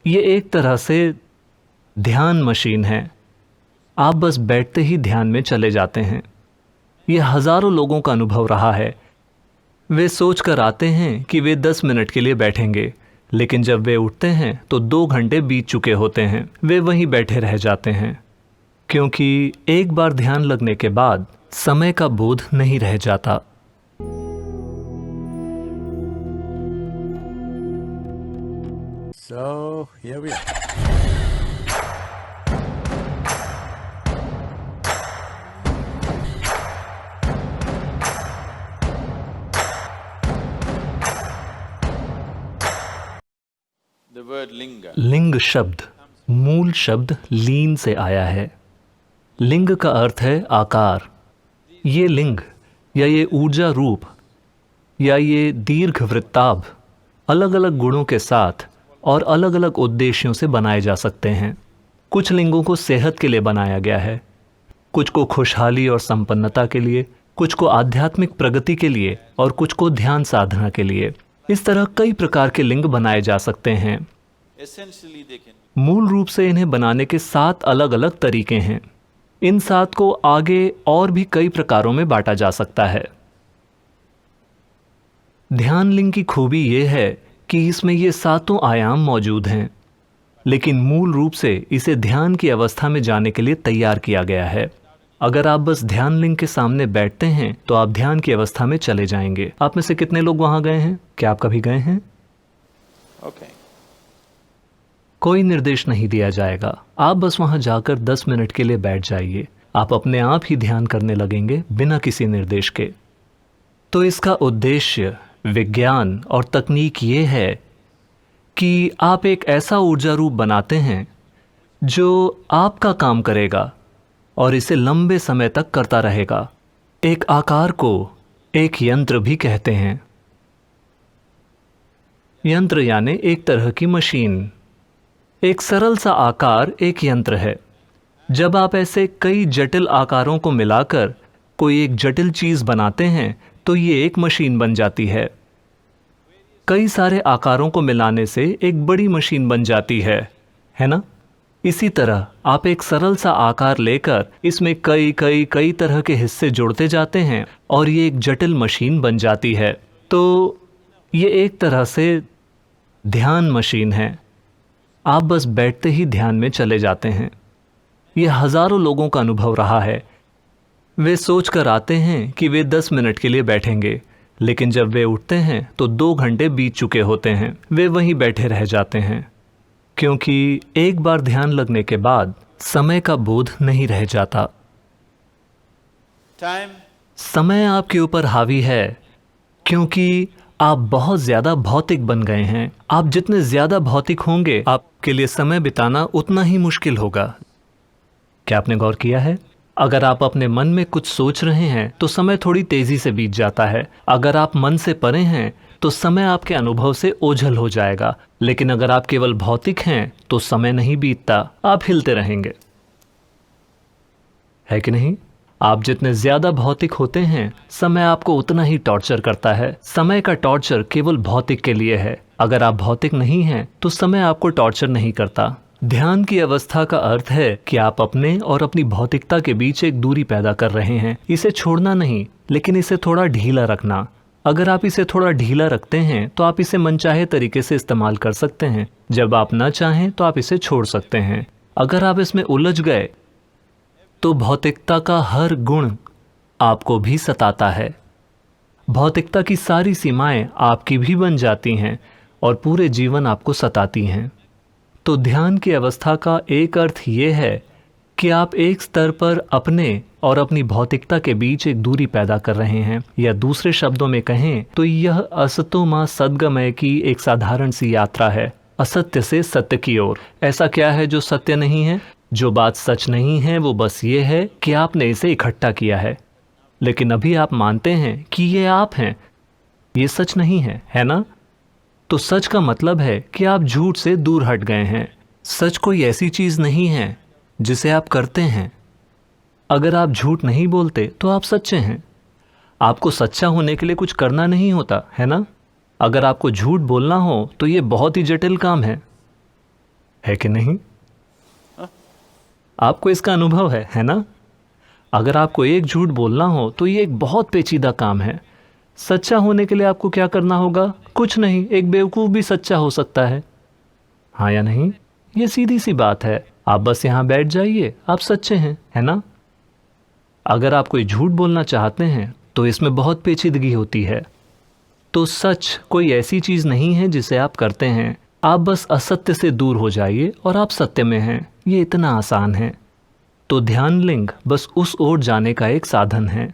ये एक तरह से ध्यान मशीन है। आप बस बैठते ही ध्यान में चले जाते हैं। ये हजारों लोगों का अनुभव रहा है। वे सोच कर आते हैं कि वे 10 मिनट के लिए बैठेंगे, लेकिन जब वे उठते हैं तो 2 घंटे बीत चुके होते हैं। वे वहीं बैठे रह जाते हैं, क्योंकि एक बार ध्यान लगने के बाद समय का बोध नहीं रह जाता। So here we are. The word linga. लिंग शब्द मूल शब्द लीन से आया है। लिंग का अर्थ है आकार। ये लिंग या ये ऊर्जा रूप या ये दीर्घ वृत्ताभ अलग अलग गुणों के साथ और अलग अलग उद्देश्यों से बनाए जा सकते हैं। कुछ लिंगों को सेहत के लिए बनाया गया है, कुछ को खुशहाली और संपन्नता के लिए, कुछ को आध्यात्मिक प्रगति के लिए और कुछ को ध्यान साधना के लिए। इस तरह कई प्रकार के लिंग बनाए जा सकते हैं। Essentially, they can. मूल रूप से इन्हें बनाने के 7 अलग अलग तरीके हैं। इन 7 को आगे और भी कई प्रकारों में बांटा जा सकता है। ध्यान लिंग की खूबी यह है कि इसमें ये 7 आयाम मौजूद हैं, लेकिन मूल रूप से इसे ध्यान की अवस्था में जाने के लिए तैयार किया गया है। अगर आप बस ध्यान लिंग के सामने बैठते हैं तो आप ध्यान की अवस्था में चले जाएंगे। आप में से कितने लोग वहां गए हैं? क्या आप कभी गए हैं? Okay. कोई निर्देश नहीं दिया जाएगा। आप बस वहां जाकर 10 मिनट के लिए बैठ जाइए। आप अपने आप ही ध्यान करने लगेंगे बिना किसी निर्देश के। तो इसका उद्देश्य, विज्ञान और तकनीक ये है कि आप एक ऐसा ऊर्जा रूप बनाते हैं जो आपका काम करेगा और इसे लंबे समय तक करता रहेगा। एक आकार को एक यंत्र भी कहते हैं। यंत्र यानी एक तरह की मशीन। एक सरल सा आकार एक यंत्र है। जब आप ऐसे कई जटिल आकारों को मिलाकर कोई एक जटिल चीज बनाते हैं तो ये एक मशीन बन जाती है। कई सारे आकारों को मिलाने से एक बड़ी मशीन बन जाती है ना? इसी तरह आप एक सरल सा आकार लेकर इसमें कई कई कई तरह के हिस्से जोड़ते जाते हैं और ये एक जटिल मशीन बन जाती है। तो ये एक तरह से ध्यान मशीन है। आप बस बैठते ही ध्यान में चले जाते हैं। ये हजारों लोगों का अनुभव रहा है। वे सोच कर आते हैं कि वे 10 मिनट के लिए बैठेंगे, लेकिन जब वे उठते हैं तो 2 घंटे बीत चुके होते हैं। वे वहीं बैठे रह जाते हैं, क्योंकि एक बार ध्यान लगने के बाद समय का बोध नहीं रह जाता। Time. समय आपके ऊपर हावी है, क्योंकि आप बहुत ज्यादा भौतिक बन गए हैं। आप जितने ज्यादा भौतिक होंगे, आपके लिए समय बिताना उतना ही मुश्किल होगा। क्या आपने गौर किया है? अगर आप अपने मन में कुछ सोच रहे हैं तो समय थोड़ी तेजी से बीत जाता है। अगर आप मन से परे हैं तो समय आपके अनुभव से ओझल हो जाएगा। लेकिन अगर आप केवल भौतिक हैं तो समय नहीं बीतता, आप हिलते रहेंगे, है कि नहीं? आप जितने ज्यादा भौतिक होते हैं, समय आपको उतना ही टॉर्चर करता है। समय का टॉर्चर केवल भौतिक के लिए है। अगर आप भौतिक नहीं हैं तो समय आपको टॉर्चर नहीं करता। ध्यान की अवस्था का अर्थ है कि आप अपने और अपनी भौतिकता के बीच एक दूरी पैदा कर रहे हैं। इसे छोड़ना नहीं, लेकिन इसे थोड़ा ढीला रखना। अगर आप इसे थोड़ा ढीला रखते हैं तो आप इसे मनचाहे तरीके से इस्तेमाल कर सकते हैं। जब आप ना चाहें तो आप इसे छोड़ सकते हैं। अगर आप इसमें उलझ गए तो भौतिकता का हर गुण आपको भी सताता है। भौतिकता की सारी सीमाएं आपकी भी बन जाती हैं और पूरे जीवन आपको सताती हैं। तो ध्यान की अवस्था का एक अर्थ ये है कि आप एक स्तर पर अपने और अपनी भौतिकता के बीच एक दूरी पैदा कर रहे हैं, या दूसरे शब्दों में कहें तो यह असतो मां सद्गमय की एक साधारण सी यात्रा है, असत्य से सत्य की ओर। ऐसा क्या है जो सत्य नहीं है? जो बात सच नहीं है वो बस ये है कि आपने इसे इकट्ठा किया है, लेकिन अभी आप मानते हैं कि ये आप हैं। ये सच नहीं है ना? तो सच का मतलब है कि आप झूठ से दूर हट गए हैं। सच कोई ऐसी चीज नहीं है जिसे आप करते हैं। अगर आप झूठ नहीं बोलते तो आप सच्चे हैं। आपको सच्चा होने के लिए कुछ करना नहीं होता, है ना? अगर आपको झूठ बोलना हो तो ये बहुत ही जटिल काम है। है कि नहीं? आपको इसका अनुभव है ना? अगर आपको एक झूठ बोलना हो तो ये एक बहुत पेचीदा काम है। सच्चा होने के लिए आपको क्या करना होगा? कुछ नहीं, एक बेवकूफ़ भी सच्चा हो सकता है, हाँ या नहीं? ये सीधी सी बात है। आप बस यहाँ बैठ जाइए, आप सच्चे हैं, है ना? अगर आप कोई झूठ बोलना चाहते हैं तो इसमें बहुत पेचीदगी होती है। तो सच कोई ऐसी चीज़ नहीं है जिसे आप करते हैं। आप बस असत्य से दूर हो जाइए और आप सत्य में हैं। ये इतना आसान है। तो ध्यान लिंग बस उस ओर जाने का एक साधन है।